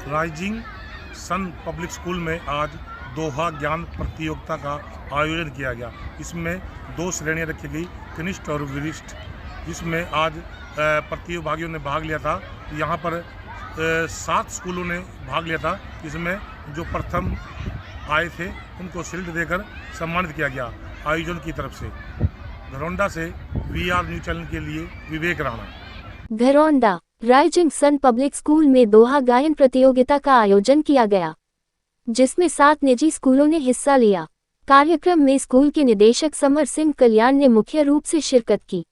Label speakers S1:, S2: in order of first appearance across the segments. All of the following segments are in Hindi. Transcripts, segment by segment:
S1: राइजिंग सन पब्लिक स्कूल में आज दोहा ज्ञान प्रतियोगिता का आयोजन किया गया। इसमें 2 श्रेणियां रखी गई, कनिष्ठ और वरिष्ठ, जिसमें आज प्रतिभागियों ने भाग लिया था। यहाँ पर 7 स्कूलों ने भाग लिया था। इसमें जो प्रथम आए थे उनको शील्ड देकर सम्मानित किया गया आयोजन की तरफ से। घरौंडा से VR न्यूज़ चैनल के लिए Vivek Rana.
S2: Gharaunda Rising Sun Public School में दोहा गायन प्रतियोगिता का आयोजन किया गया, जिसमें 7 निजी स्कूलों ने हिस्सा लिया। कार्यक्रम में स्कूल के निदेशक समर सिंह कल्याण ने मुख्य रूप से शिरकत की।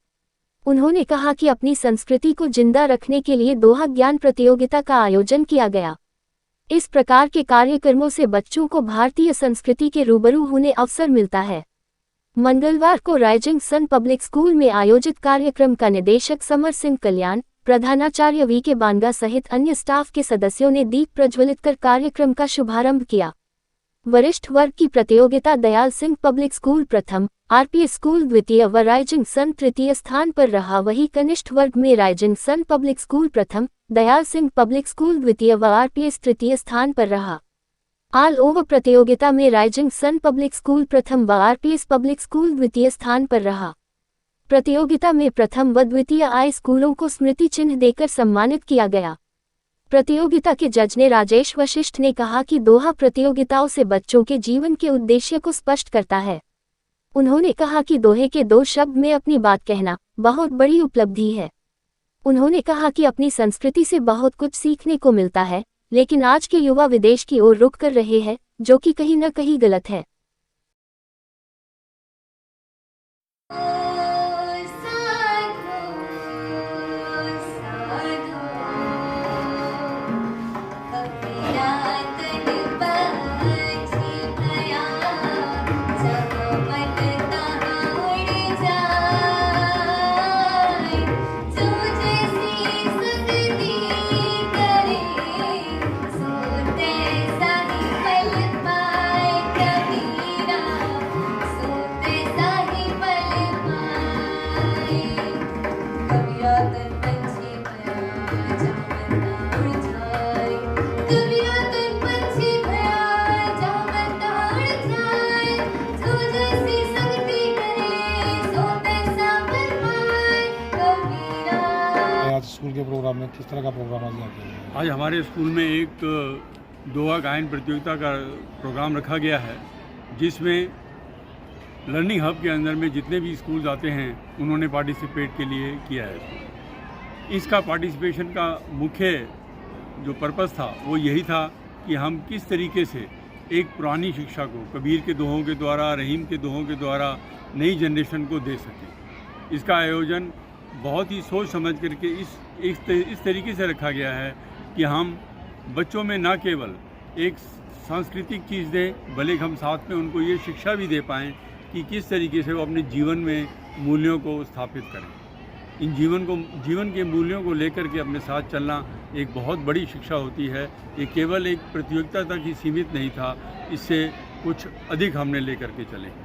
S2: उन्होंने कहा कि अपनी संस्कृति को जिंदा रखने के लिए दोहा ज्ञान प्रतियोगिता का आयोजन किया गया। इस प्रकार के कार्यक्रमों से बच्चों को भारतीय संस्कृति के रूबरू होने अवसर मिलता है। मंगलवार को राइजिंग सन पब्लिक स्कूल में आयोजित कार्यक्रम का निदेशक समर सिंह कल्याण, प्रधानाचार्य VK बानगा सहित अन्य स्टाफ के सदस्यों ने दीप प्रज्वलित कर कार्यक्रम का शुभारंभ किया। वरिष्ठ वर्ग की प्रतियोगिता दयाल सिंह पब्लिक स्कूल प्रथम, RPS स्कूल द्वितीय व राइजिंग सन तृतीय स्थान पर रहा। वहीं कनिष्ठ वर्ग में राइजिंग सन पब्लिक स्कूल प्रथम, दयाल सिंह पब्लिक स्कूल द्वितीय व RPS तृतीय स्थान पर रहा। ऑल ओवर प्रतियोगिता में राइजिंग सन पब्लिक स्कूल प्रथम व RPS पब्लिक स्कूल द्वितीय स्थान पर रहा। प्रतियोगिता में प्रथम व द्वितीय आए स्कूलों को स्मृति चिन्ह देकर सम्मानित किया गया। प्रतियोगिता के जज ने राजेश वशिष्ठ ने कहा कि दोहा प्रतियोगिताओं से बच्चों के जीवन के उद्देश्य को स्पष्ट करता है। उन्होंने कहा कि दोहे के 2 शब्द में अपनी बात कहना बहुत बड़ी उपलब्धि है। उन्होंने कहा कि अपनी संस्कृति से बहुत कुछ सीखने को मिलता है, लेकिन आज के युवा विदेश की ओर रुख कर रहे हैं, जो कि कहीं न कहीं गलत है।
S1: स्कूल के प्रोग्राम में किस तरह का प्रोग्राम आज
S3: आज हमारे स्कूल में एक दोहा गायन प्रतियोगिता का प्रोग्राम रखा गया है, जिसमें लर्निंग हब के अंदर में जितने भी स्कूल आते हैं उन्होंने पार्टिसिपेट के लिए किया है। इसका पार्टिसिपेशन का मुख्य जो पर्पस था वो यही था कि हम किस तरीके से एक पुरानी शिक्षा को कबीर के दोहों के द्वारा, रहीम के दोहों के द्वारा नई जनरेशन को दे सकें। इसका आयोजन बहुत ही सोच समझ करके इस तरीके से रखा गया है कि हम बच्चों में न केवल एक सांस्कृतिक चीज़ दें, बल्कि हम साथ में उनको ये शिक्षा भी दे पाएँ कि किस तरीके से वो अपने जीवन में मूल्यों को स्थापित करें। इन जीवन के मूल्यों को लेकर के अपने साथ चलना एक बहुत बड़ी शिक्षा होती है। ये केवल एक प्रतियोगिता तक ही सीमित नहीं था, इससे कुछ अधिक हमने लेकर के चले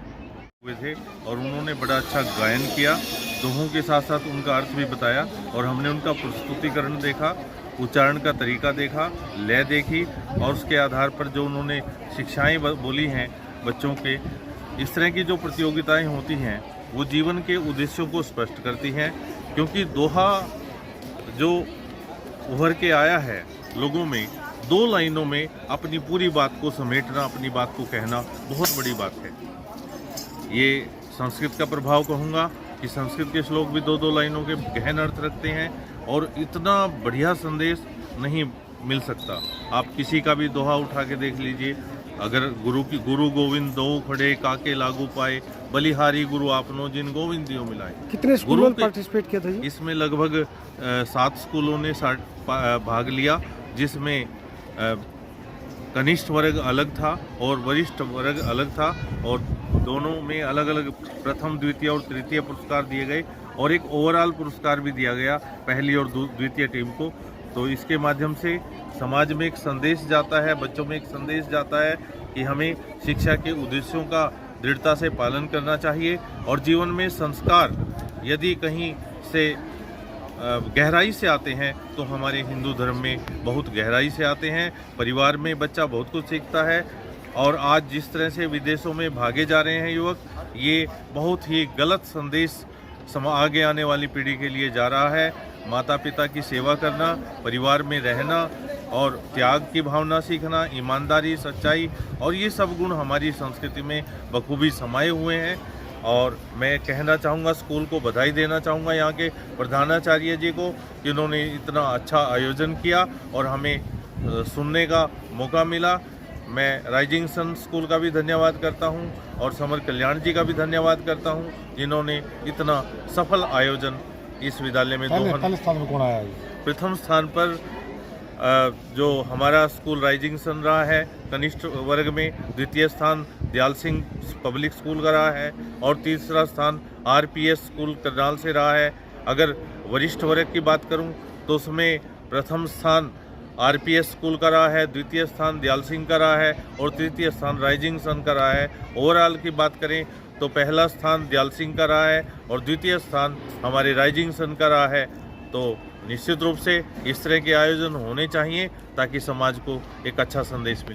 S4: हुए थे और उन्होंने बड़ा अच्छा गायन किया। दोहों के साथ साथ उनका अर्थ भी बताया और हमने उनका प्रस्तुतिकरण देखा, उच्चारण का तरीका देखा, लय देखी और उसके आधार पर जो उन्होंने शिक्षाएं बोली हैं बच्चों के। इस तरह की जो प्रतियोगिताएं होती हैं वो जीवन के उद्देश्यों को स्पष्ट करती हैं, क्योंकि दोहा जो उभर के आया है लोगों में 2 लाइनों में अपनी पूरी बात को समेटना, अपनी बात को कहना बहुत बड़ी बात है। ये संस्कृत का प्रभाव कहूँगा कि संस्कृत के श्लोक भी 2-2 लाइनों के गहन अर्थ रखते हैं और इतना बढ़िया संदेश नहीं मिल सकता। आप किसी का भी दोहा उठा के देख लीजिए, अगर गुरु गोविंद दो खड़े काके लागू पाए, बलिहारी गुरु आपनो जिन गोविंद दियो मिलाए।
S1: कितने स्कूलों ने पार्टिसिपेट किया था जी?
S4: इसमें लगभग 7 स्कूलों ने भाग लिया, जिसमें कनिष्ठ वर्ग अलग था और वरिष्ठ वर्ग अलग था और दोनों में अलग अलग प्रथम, द्वितीय और तृतीय पुरस्कार दिए गए और एक ओवरऑल पुरस्कार भी दिया गया पहली और द्वितीय टीम को। तो इसके माध्यम से समाज में एक संदेश जाता है, बच्चों में एक संदेश जाता है कि हमें शिक्षा के उद्देश्यों का दृढ़ता से पालन करना चाहिए और जीवन में संस्कार यदि कहीं से गहराई से आते हैं तो हमारे हिंदू धर्म में बहुत गहराई से आते हैं। परिवार में बच्चा बहुत कुछ सीखता है और आज जिस तरह से विदेशों में भागे जा रहे हैं युवक, ये बहुत ही गलत संदेश आगे आने वाली पीढ़ी के लिए जा रहा है। माता पिता की सेवा करना, परिवार में रहना और त्याग की भावना सीखना, ईमानदारी, सच्चाई और ये सब गुण हमारी संस्कृति में बखूबी समाये हुए हैं। और मैं कहना चाहूँगा, स्कूल को बधाई देना चाहूँगा यहाँ के प्रधानाचार्य जी को कि उन्होंने इतना अच्छा आयोजन किया और हमें सुनने का मौका मिला। मैं राइजिंग सन स्कूल का भी धन्यवाद करता हूँ और समर कल्याण जी का भी धन्यवाद करता हूँ जिन्होंने इतना सफल आयोजन इस विद्यालय में
S5: पहले स्थान पर कौन आया?
S4: प्रथम स्थान पर जो हमारा स्कूल राइजिंग सन रहा है कनिष्ठ वर्ग में, द्वितीय स्थान दयाल सिंह पब्लिक स्कूल का रहा है और तीसरा स्थान आरपीएस स्कूल करनाल से रहा है। अगर वरिष्ठ वर्ग की बात करूं तो उसमें प्रथम स्थान आरपीएस स्कूल का रहा है, द्वितीय स्थान दयाल सिंह का रहा है और तृतीय स्थान राइजिंग सन का रहा है। ओवरऑल की बात करें तो पहला स्थान दयाल सिंह का रहा है और द्वितीय स्थान हमारे राइजिंग सन का रहा है। तो निश्चित रूप से इस तरह के आयोजन होने चाहिए ताकि समाज को एक अच्छा संदेश मिले।